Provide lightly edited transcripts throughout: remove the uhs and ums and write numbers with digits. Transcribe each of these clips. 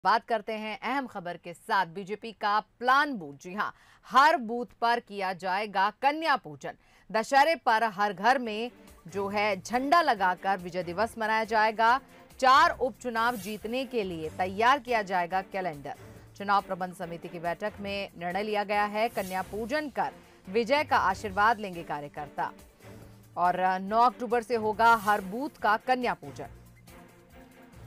बात करते हैं अहम खबर के साथ। बीजेपी का प्लान बूथ, जी हां, हर बूथ पर किया जाएगा कन्या पूजन। दशहरे पर हर घर में जो है झंडा लगाकर विजय दिवस मनाया जाएगा। 4 उपचुनाव जीतने के लिए तैयार किया जाएगा कैलेंडर। चुनाव प्रबंध समिति की बैठक में निर्णय लिया गया है, कन्या पूजन कर विजय का आशीर्वाद लेंगे कार्यकर्ता। और 9 अक्टूबर से होगा हर बूथ का कन्या पूजन।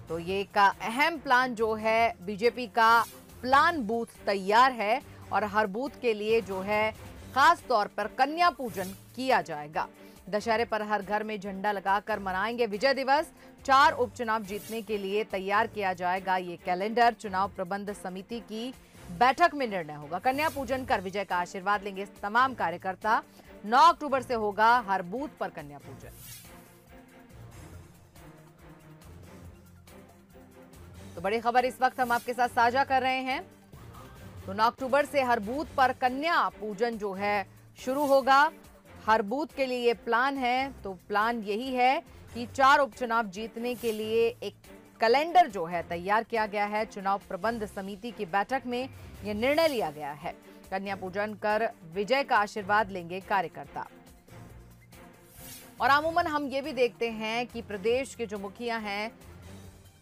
तो ये का अहम प्लान जो है, बीजेपी का प्लान बूथ तैयार है और हर बूथ के लिए जो है खास तौर पर कन्या पूजन किया जाएगा। दशहरे पर हर घर में झंडा लगाकर मनाएंगे विजय दिवस। 4 उपचुनाव जीतने के लिए तैयार किया जाएगा ये कैलेंडर। चुनाव प्रबंध समिति की बैठक में निर्णय होगा। कन्या पूजन कर विजय का आशीर्वाद लेंगे तमाम कार्यकर्ता। 9 अक्टूबर से होगा हर बूथ पर कन्या पूजन। तो बड़ी खबर इस वक्त हम आपके साथ साझा कर रहे हैं। तो 9 अक्टूबर से हर बूथ पर कन्या पूजन जो है शुरू होगा। हर बूथ के लिए प्लान है। तो प्लान यही है कि 4 उपचुनाव जीतने के लिए एक कैलेंडर जो है तैयार किया गया है। चुनाव प्रबंध समिति की बैठक में यह निर्णय लिया गया है। कन्या पूजन कर विजय का आशीर्वाद लेंगे कार्यकर्ता। और अमूमन हम ये भी देखते हैं कि प्रदेश के जो मुखिया हैं,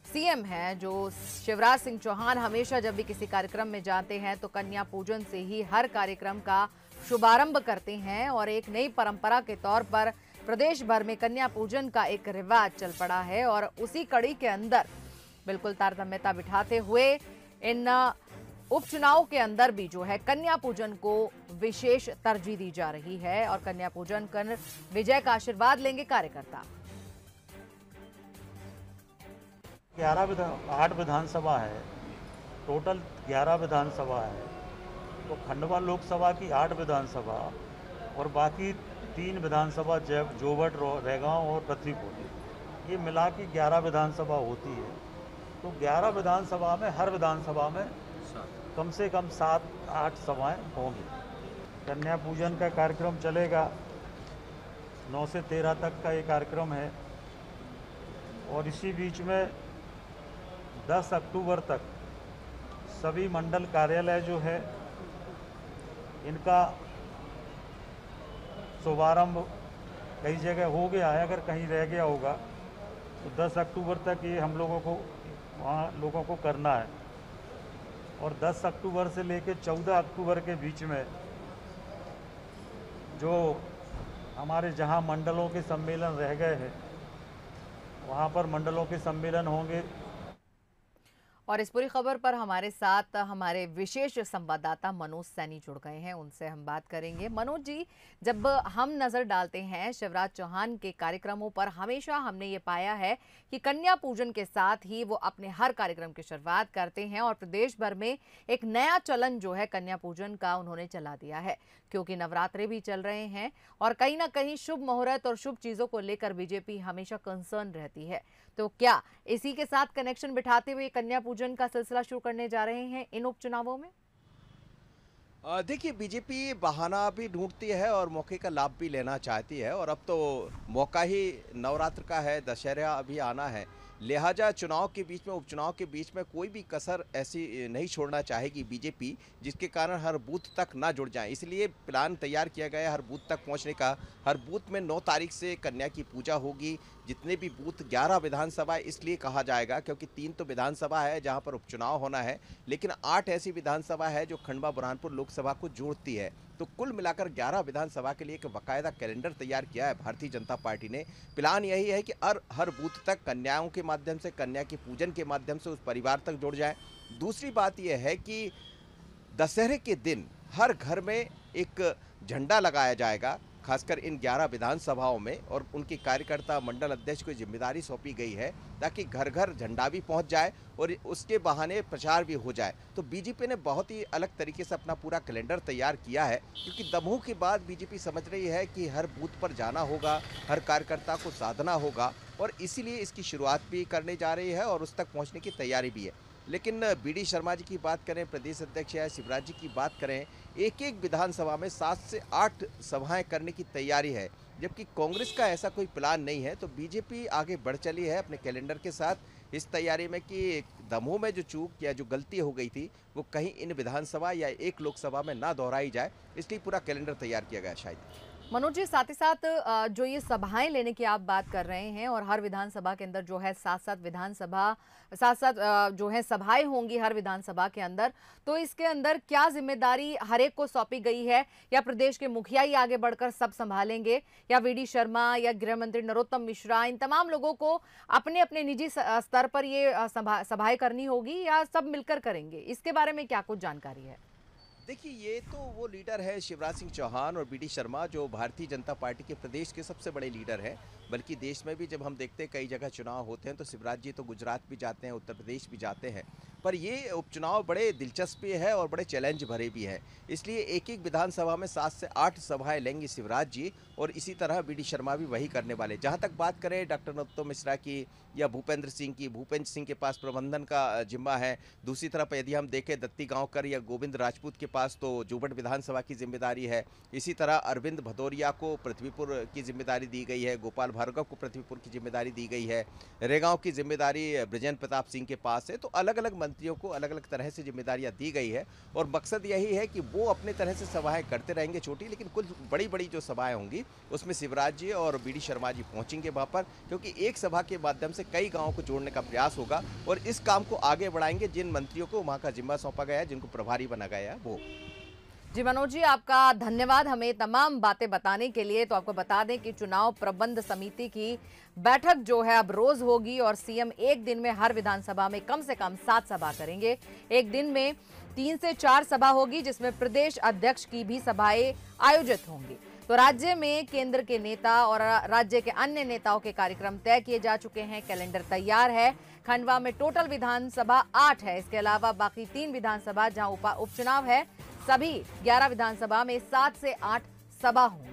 सीएम हैं जो शिवराज सिंह चौहान, हमेशा जब भी किसी कार्यक्रम में जाते हैं तो कन्या पूजन से ही हर कार्यक्रम का शुभारंभ करते हैं। और एक नई परंपरा के तौर पर प्रदेश भर में कन्या पूजन का एक रिवाज चल पड़ा है। और उसी कड़ी के अंदर बिल्कुल तारतम्यता बिठाते हुए इन उपचुनाव के अंदर भी जो है कन्या पूजन को विशेष तरजीह दी जा रही है। और कन्या पूजन कर विजय का आशीर्वाद लेंगे कार्यकर्ता। 8 विधानसभा है, टोटल 11 विधानसभा है। तो खंडवा लोकसभा की 8 विधानसभा और बाकी 3 विधानसभा जोबट, रैगांव और पृथ्वीपुर, ये मिला के 11 विधानसभा होती है। तो 11 विधानसभा में हर विधानसभा में कम से कम 7-8 सभाएं होंगी। कन्या पूजन का कार्यक्रम चलेगा, 9 से 13 तक का ये कार्यक्रम है। और इसी बीच में 10 अक्टूबर तक सभी मंडल कार्यालय जो है इनका शुभारंभ कई जगह हो गया है, अगर कहीं रह गया होगा तो 10 अक्टूबर तक ये हम लोगों को वहाँ लोगों को करना है। और 10 अक्टूबर से लेकर 14 अक्टूबर के बीच में जो हमारे जहाँ मंडलों के सम्मेलन रह गए हैं वहाँ पर मंडलों के सम्मेलन होंगे। और इस पूरी खबर पर हमारे साथ हमारे विशेष संवाददाता मनोज सैनी जुड़ गए हैं, उनसे हम बात करेंगे। मनोज जी, जब हम नजर डालते हैं शिवराज चौहान के कार्यक्रमों पर, हमेशा हमने ये पाया है कि कन्या पूजन के साथ ही वो अपने हर कार्यक्रम की शुरुआत करते हैं। और प्रदेश भर में एक नया चलन जो है कन्या पूजन का उन्होंने चला दिया है, क्योंकि नवरात्रे भी चल रहे हैं और कहीं ना कहीं शुभ मुहूर्त और शुभ चीजों को लेकर बीजेपी हमेशा कंसर्न रहती है। तो क्या इसी के साथ कनेक्शन बिठाते हुए कन्या पूजन का सिलसिला शुरू करने जा रहे हैं इन उपचुनावों में? देखिए, बीजेपी बहाना भी ढूंढती है और मौके का लाभ भी लेना चाहती है। और अब तो मौका ही नवरात्र का है, दशहरा अभी आना है, लिहाजा चुनाव के बीच में, उपचुनाव के बीच में कोई भी कसर ऐसी नहीं छोड़ना चाहेगी बीजेपी जिसके कारण हर बूथ तक ना जुड़ जाए। इसलिए प्लान तैयार किया गया है हर बूथ तक पहुंचने का। हर बूथ में 9 तारीख से कन्या की पूजा होगी। जितने भी बूथ, 11 विधानसभा इसलिए कहा जाएगा क्योंकि 3 तो विधानसभा है जहां पर उपचुनाव होना है, लेकिन 8 ऐसी विधानसभा है जो खंडवा बुरहानपुर लोकसभा को जोड़ती है। तो कुल मिलाकर 11 विधानसभा के लिए एक बाकायदा कैलेंडर तैयार किया है भारतीय जनता पार्टी ने। प्लान यही है कि हर बूथ तक कन्याओं के माध्यम से, कन्या के पूजन के माध्यम से उस परिवार तक जुड़ जाए। दूसरी बात यह है कि दशहरे के दिन हर घर में एक झंडा लगाया जाएगा, खासकर इन 11 विधानसभाओं में। और उनके कार्यकर्ता, मंडल अध्यक्ष को जिम्मेदारी सौंपी गई है ताकि घर घर झंडा भी पहुंच जाए और उसके बहाने प्रचार भी हो जाए। तो बीजेपी ने बहुत ही अलग तरीके से अपना पूरा कैलेंडर तैयार किया है, क्योंकि दमोह के बाद बीजेपी समझ रही है कि हर बूथ पर जाना होगा, हर कार्यकर्ता को साधना होगा, और इसीलिए इसकी शुरुआत भी करने जा रही है और उस तक पहुँचने की तैयारी भी है। लेकिन बीडी शर्मा जी की बात करें, प्रदेश अध्यक्ष या शिवराज जी की बात करें, एक विधानसभा में 7 से 8 सभाएं करने की तैयारी है, जबकि कांग्रेस का ऐसा कोई प्लान नहीं है। तो बीजेपी आगे बढ़ चली है अपने कैलेंडर के साथ इस तैयारी में कि दमोह में जो चूक या जो गलती हो गई थी वो कहीं इन विधानसभा या एक लोकसभा में ना दोहराई जाए, इसलिए पूरा कैलेंडर तैयार किया गया शायद। मनोज जी, साथ ही साथ जो ये सभाएं लेने की आप बात कर रहे हैं और हर विधानसभा के अंदर जो है साथ साथ जो है सभाएं होंगी हर विधानसभा के अंदर, तो इसके अंदर क्या जिम्मेदारी हर एक को सौंपी गई है, या प्रदेश के मुखिया ही आगे बढ़कर सब संभालेंगे, या वीडी शर्मा या गृह मंत्री नरोत्तम मिश्रा, इन तमाम लोगों को अपने अपने निजी स्तर पर ये सभाएं करनी होगी, या सब मिलकर करेंगे? इसके बारे में क्या कुछ जानकारी है? देखिए, ये तो वो लीडर है शिवराज सिंह चौहान और वीडी शर्मा, जो भारतीय जनता पार्टी के प्रदेश के सबसे बड़े लीडर हैं। बल्कि देश में भी जब हम देखते हैं कई जगह चुनाव होते हैं तो शिवराज जी तो गुजरात भी जाते हैं, उत्तर प्रदेश भी जाते हैं। पर ये उपचुनाव बड़े दिलचस्प है और बड़े चैलेंज भरे भी हैं। इसलिए एक एक विधानसभा में 7 से 8 सभाएं लेंगे शिवराज जी, और इसी तरह वीडी शर्मा भी वही करने वाले। जहां तक बात करें डॉक्टर नरोत्तम मिश्रा की या भूपेंद्र सिंह की, भूपेंद्र सिंह के पास प्रबंधन का जिम्मा है। दूसरी तरफ यदि हम देखें दत्ती गांवकर या गोविंद राजपूत के पास तो जोबट विधानसभा की जिम्मेदारी है। इसी तरह अरविंद भदौरिया को पृथ्वीपुर की जिम्मेदारी दी गई है, गोपाल भार्गव को पृथ्वीपुर की जिम्मेदारी दी गई है, रेगांव की जिम्मेदारी बृजेंद्र प्रताप सिंह के पास है। तो अलग अलग मंत्रियों को अलग अलग तरह से जिम्मेदारियां दी गई है, और मकसद यही है कि वो अपने तरह से सभाएं करते रहेंगे छोटी, लेकिन कुछ बड़ी बड़ी जो सभाएं होंगी उसमें शिवराज जी और वीडी शर्मा जी पहुंचेंगे वहां पर, क्योंकि एक सभा के माध्यम से कई गांवों को जोड़ने का प्रयास होगा और इस काम को आगे बढ़ाएंगे जिन मंत्रियों को वहां का जिम्मा सौंपा गया है, जिनको प्रभारी बना गया है वो। जी मनोज जी, आपका धन्यवाद हमें तमाम बातें बताने के लिए। तो आपको बता दें कि चुनाव प्रबंध समिति की बैठक जो है अब रोज होगी, और सीएम एक दिन में हर विधानसभा में कम से कम 7 सभा करेंगे। एक दिन में 3 से 4 सभा होगी, जिसमें प्रदेश अध्यक्ष की भी सभाएं आयोजित होंगी। तो राज्य में केंद्र के नेता और राज्य के अन्य नेताओं के कार्यक्रम तय किए जा चुके हैं, कैलेंडर तैयार है। खंडवा में टोटल विधानसभा 8 है। इसके अलावा बाकी 3 विधानसभा जहां उपचुनाव है, सभी 11 विधानसभा में 7 से 8 सभा होंगी।